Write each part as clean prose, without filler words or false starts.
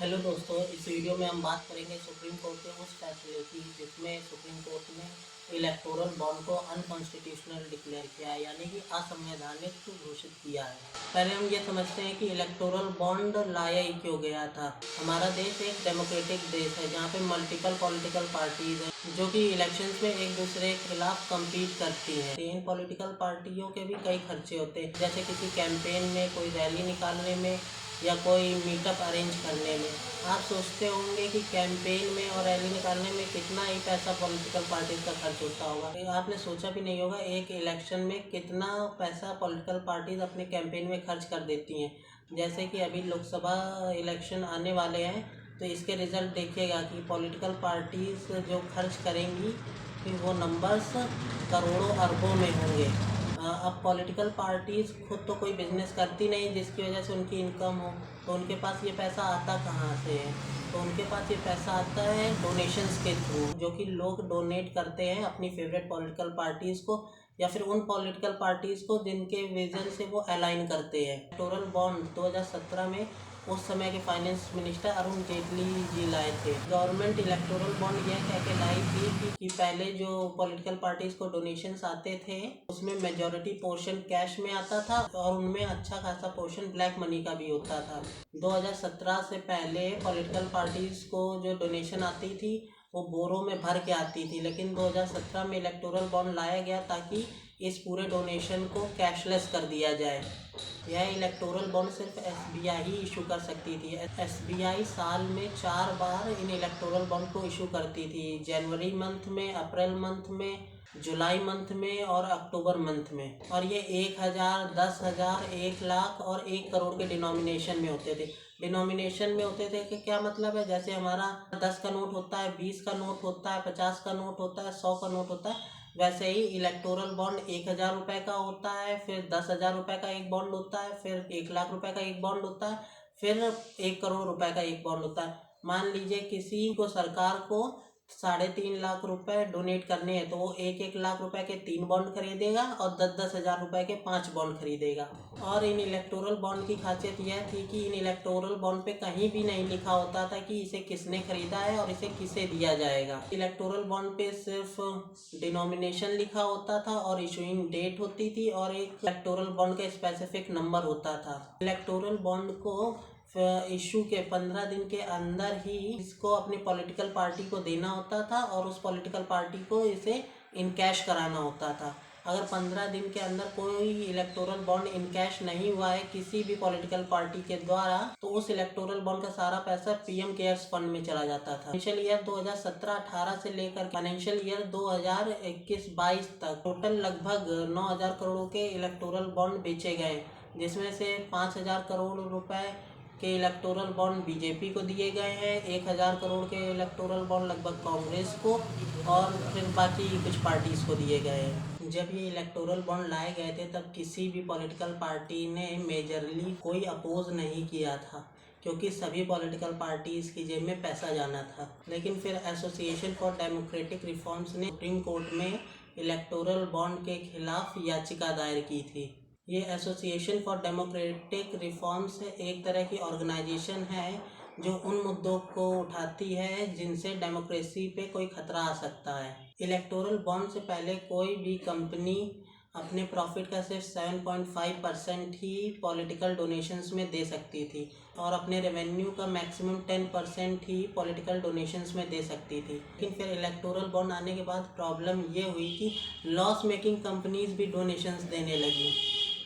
Hello दोस्तों, इस video में हम बात करेंगे सुप्रीम कोर्ट के उस फैसले की जिसमें सुप्रीम कोर्ट ने इलेक्टोरल बॉन्ड को अनकॉन्स्टिट्यूशनल डिक्लेयर किया है, यानी कि असंवैधानिक घोषित किया है। पहले हम ये समझते हैं कि इलेक्टोरल बॉन्ड लाया ही क्यों गया था। हमारा देश एक डेमोक्रेटिक देश है जहाँ पे मल्टीपल पॉलिटिकल पार्टीज हैं जो कि इलेक्शंस में एक दूसरे के खिलाफ कम्पीट करती हैं। इन पॉलिटिकल पार्टियों के भी कई खर्चे होते हैं, जैसे किसी कैंपेन में, कोई रैली निकालने में या कोई मीटअप अरेंज करने में। आप सोचते होंगे कि कैंपेन में और रैली निकालने में कितना ही पैसा पॉलिटिकल पार्टीज का खर्च होता होगा। आपने सोचा भी नहीं होगा एक इलेक्शन में कितना पैसा पॉलिटिकल पार्टीज अपने कैंपेन में खर्च कर देती हैं। जैसे कि अभी लोकसभा इलेक्शन आने वाले हैं, तो इसके रिजल्ट देखिएगा कि पॉलिटिकल पार्टीज जो खर्च करेंगी कि वो नंबर्स करोड़ों अरबों में होंगे। अब पॉलिटिकल पार्टीज़ खुद तो कोई बिजनेस करती नहीं जिसकी वजह से उनकी इनकम हो, तो उनके पास ये पैसा आता कहाँ से है? तो उनके पास ये पैसा आता है डोनेशंस के थ्रू, जो कि लोग डोनेट करते हैं अपनी फेवरेट पॉलिटिकल पार्टीज़ को या फिर उन पॉलिटिकल पार्टीज़ को जिनके विजन से वो अलाइन करते हैं। इलेक्टोरल बॉन्ड 2017 में उस समय के फाइनेंस मिनिस्टर अरुण जेटली जी लाए थे। गवर्नमेंट इलेक्टोरल बॉन्ड यह कह के लाई थी कि पहले जो पॉलिटिकल पार्टीज को डोनेशंस आते थे उसमें मेजॉरिटी पोर्शन कैश में आता था और उनमें अच्छा खासा पोर्शन ब्लैक मनी का भी होता था। 2017 से पहले पॉलिटिकल पार्टीज को जो डोनेशन आती थी वो बोरों में भर के आती थी, लेकिन 2017 में इलेक्टोरल बॉन्ड लाया गया ताकि इस पूरे डोनेशन को कैशलेस कर दिया जाए। यह इलेक्टोरल बॉन्ड सिर्फ एसबीआई ही इशू कर सकती थी। एसबीआई साल में 4 बार इन इलेक्टोरल बॉन्ड को इशू करती थी, जनवरी मंथ में, अप्रैल मंथ में, जुलाई मंथ में और अक्टूबर मंथ में। और ये 1000, 10,000, 1 लाख और 1 करोड़ के डिनोमिनेशन में होते थे। डिनोमिनेशन में होते थे कि क्या मतलब है, जैसे हमारा 10 का नोट होता है, 20 का नोट होता है, 50 का नोट होता है, 100 का नोट होता है, वैसे ही इलेक्टोरल बॉन्ड 1,000 रुपये का होता है, फिर 10,000 रुपये का एक बॉन्ड होता है, फिर 1 लाख रुपए का एक बॉन्ड होता है, फिर 1 करोड़ रुपए का एक बॉन्ड होता है। मान लीजिए किसी को सरकार को 3.5 लाख रुपए डोनेट करने हैं तो वो 1-1 लाख रुपए के 3 बॉन्ड खरीदेगा और 10-10 हज़ार रुपए के 5 बॉन्ड खरीदेगा। और इन इलेक्टोरल बॉन्ड की खासियत यह थी कि इन इलेक्टोरल बॉन्ड पे कहीं भी नहीं लिखा होता था कि इसे किसने खरीदा है और इसे किसे दिया जाएगा। इलेक्टोरल बॉन्ड पे सिर्फ डिनोमिनेशन लिखा होता था और इशूइंग डेट होती थी और एक इलेक्टोरल बॉन्ड का स्पेसिफिक नंबर होता था। इलेक्टोरल बॉन्ड को इशू के 15 दिन के अंदर ही इसको अपनी पॉलिटिकल पार्टी को देना होता था और उस पॉलिटिकल पार्टी को इसे इनकैश कराना होता था। अगर 15 दिन के अंदर कोई इलेक्टोरल बॉन्ड इनकैश नहीं हुआ है किसी भी पॉलिटिकल पार्टी के द्वारा, तो उस इलेक्टोरल बॉन्ड का सारा पैसा पीएम केयर्स फंड में चला जाता था। फाइनेंशियल ईयर 2017-18 से लेकर फाइनेंशियल ईयर 2021-22 तक टोटल लगभग 9,000 करोड़ के इलेक्टोरल बॉन्ड बेचे गए, जिसमें से 5,000 करोड़ रुपए के इलेक्टोरल बॉन्ड बीजेपी को दिए गए हैं, 1,000 करोड़ के इलेक्टोरल बॉन्ड लगभग कांग्रेस को और फिर बाकी कुछ पार्टीज़ को दिए गए हैं। जब ये इलेक्टोरल बॉन्ड लाए गए थे तब किसी भी पॉलिटिकल पार्टी ने मेजरली कोई अपोज नहीं किया था, क्योंकि सभी पॉलिटिकल पार्टीज़ की जेब में पैसा जाना था। लेकिन फिर एसोसिएशन फॉर डेमोक्रेटिक रिफॉर्म्स ने सुप्रीम कोर्ट में इलेक्टोरल बॉन्ड के खिलाफ याचिका दायर की थी। ये एसोसिएशन फॉर डेमोक्रेटिक रिफॉर्म्स एक तरह की ऑर्गेनाइजेशन है जो उन मुद्दों को उठाती है जिनसे डेमोक्रेसी पे कोई खतरा आ सकता है। इलेक्टोरल बॉन्ड से पहले कोई भी कंपनी अपने प्रॉफिट का सिर्फ 7.5% ही पॉलिटिकल डोनेशंस में दे सकती थी और अपने रेवेन्यू का मैक्सिमम 10% ही पॉलिटिकल डोनेशंस में दे सकती थी। लेकिन फिर इलेक्टोरल बॉन्ड आने के बाद प्रॉब्लम ये हुई कि लॉस मेकिंग कंपनीज भी डोनेशंस देने लगी।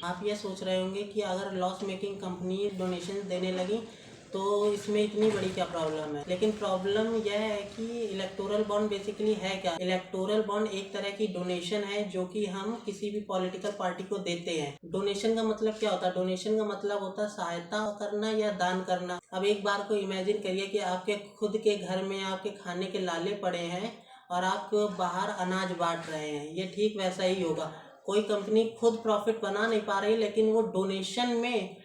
आप ये सोच रहे होंगे कि अगर लॉस मेकिंग कंपनी डोनेशन देने लगी तो इसमें इतनी बड़ी क्या प्रॉब्लम है, लेकिन प्रॉब्लम यह है कि इलेक्टोरल बॉन्ड बेसिकली है क्या। इलेक्टोरल बॉन्ड एक तरह की डोनेशन है जो कि हम किसी भी पॉलिटिकल पार्टी को देते हैं। डोनेशन का मतलब क्या होता है? डोनेशन का मतलब होता है सहायता करना या दान करना। अब एक बार को इमेजिन करिए कि आपके खुद के घर में आपके खाने के लाले पड़े हैं और आप बाहर अनाज बांट रहे हैं, ये ठीक वैसा ही होगा। कोई कंपनी खुद प्रॉफिट बना नहीं पा रही लेकिन वो डोनेशन में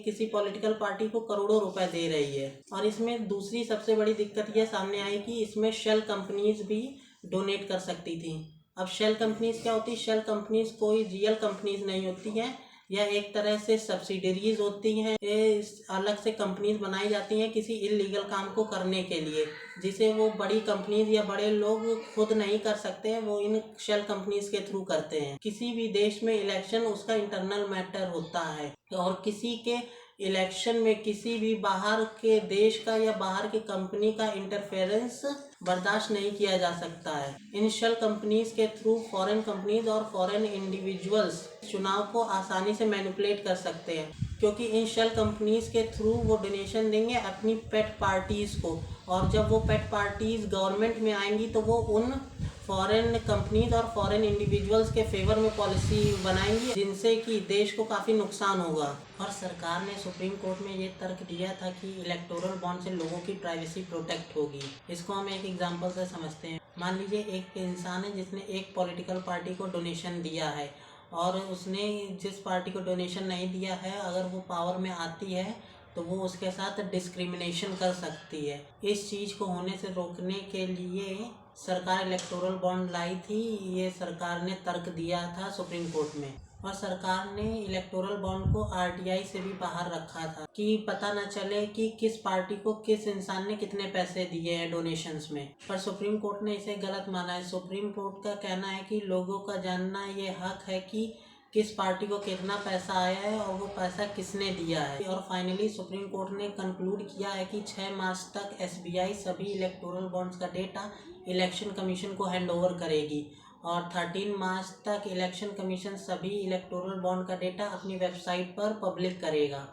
किसी पॉलिटिकल पार्टी को करोड़ों रुपए दे रही है। और इसमें दूसरी सबसे बड़ी दिक्कत ये सामने आई कि इसमें शेल कंपनीज भी डोनेट कर सकती थी। अब शेल कंपनीज क्या होती है? शेल कंपनीज कोई रियल कंपनीज नहीं होती हैं, यह एक तरह से सब्सिडरीज होती हैं, ये अलग से कंपनीज बनाई जाती हैं किसी इलीगल काम को करने के लिए, जिसे वो बड़ी कंपनीज या बड़े लोग खुद नहीं कर सकते हैं, वो इन शेल कंपनीज के थ्रू करते हैं। किसी भी देश में इलेक्शन उसका इंटरनल मैटर होता है और किसी के इलेक्शन में किसी भी बाहर के देश का या बाहर की कंपनी का इंटरफेरेंस बर्दाश्त नहीं किया जा सकता है। इन शेल कंपनीज के थ्रू फॉरेन कंपनीज और फॉरेन इंडिविजुअल्स चुनाव को आसानी से मैनिपुलेट कर सकते हैं, क्योंकि इन शेल कंपनीज के थ्रू वो डोनेशन देंगे अपनी पेट पार्टीज़ को, और जब वो पेट पार्टीज़ गवर्नमेंट में आएंगी तो वो उन फॉरेन कंपनीज और फॉरेन इंडिविजुअल्स के फेवर में पॉलिसी बनाएंगी, जिनसे कि देश को काफ़ी नुकसान होगा। और सरकार ने सुप्रीम कोर्ट में ये तर्क दिया था कि इलेक्टोरल बॉन्ड से लोगों की प्राइवेसी प्रोटेक्ट होगी। इसको हम एक एग्जांपल से समझते हैं। मान लीजिए एक इंसान है जिसने एक पॉलिटिकल पार्टी को डोनेशन दिया है, और उसने जिस पार्टी को डोनेशन नहीं दिया है, अगर वो पावर में आती है तो वो उसके साथ डिस्क्रिमिनेशन कर सकती है। इस चीज़ को होने से रोकने के लिए सरकार इलेक्टोरल बॉन्ड लाई थी। ये सरकार ने तर्क दिया था सुप्रीम कोर्ट में, और सरकार ने इलेक्टोरल बॉन्ड को आरटीआई से भी बाहर रखा था कि पता न चले कि किस पार्टी को किस इंसान ने कितने पैसे दिए हैं डोनेशंस में। पर सुप्रीम कोर्ट ने इसे गलत माना है। सुप्रीम कोर्ट का कहना है कि लोगों का जानना ये हक है कि किस पार्टी को कितना पैसा आया है और वो पैसा किसने दिया है। और फाइनली सुप्रीम कोर्ट ने कंक्लूड किया है कि 6 मार्च तक एसबीआई सभी इलेक्टोरल बॉन्ड्स का डेटा इलेक्शन कमीशन को हैंड ओवर करेगी, और 13 मार्च तक इलेक्शन कमीशन सभी इलेक्टोरल बॉन्ड का डेटा अपनी वेबसाइट पर पब्लिक करेगा।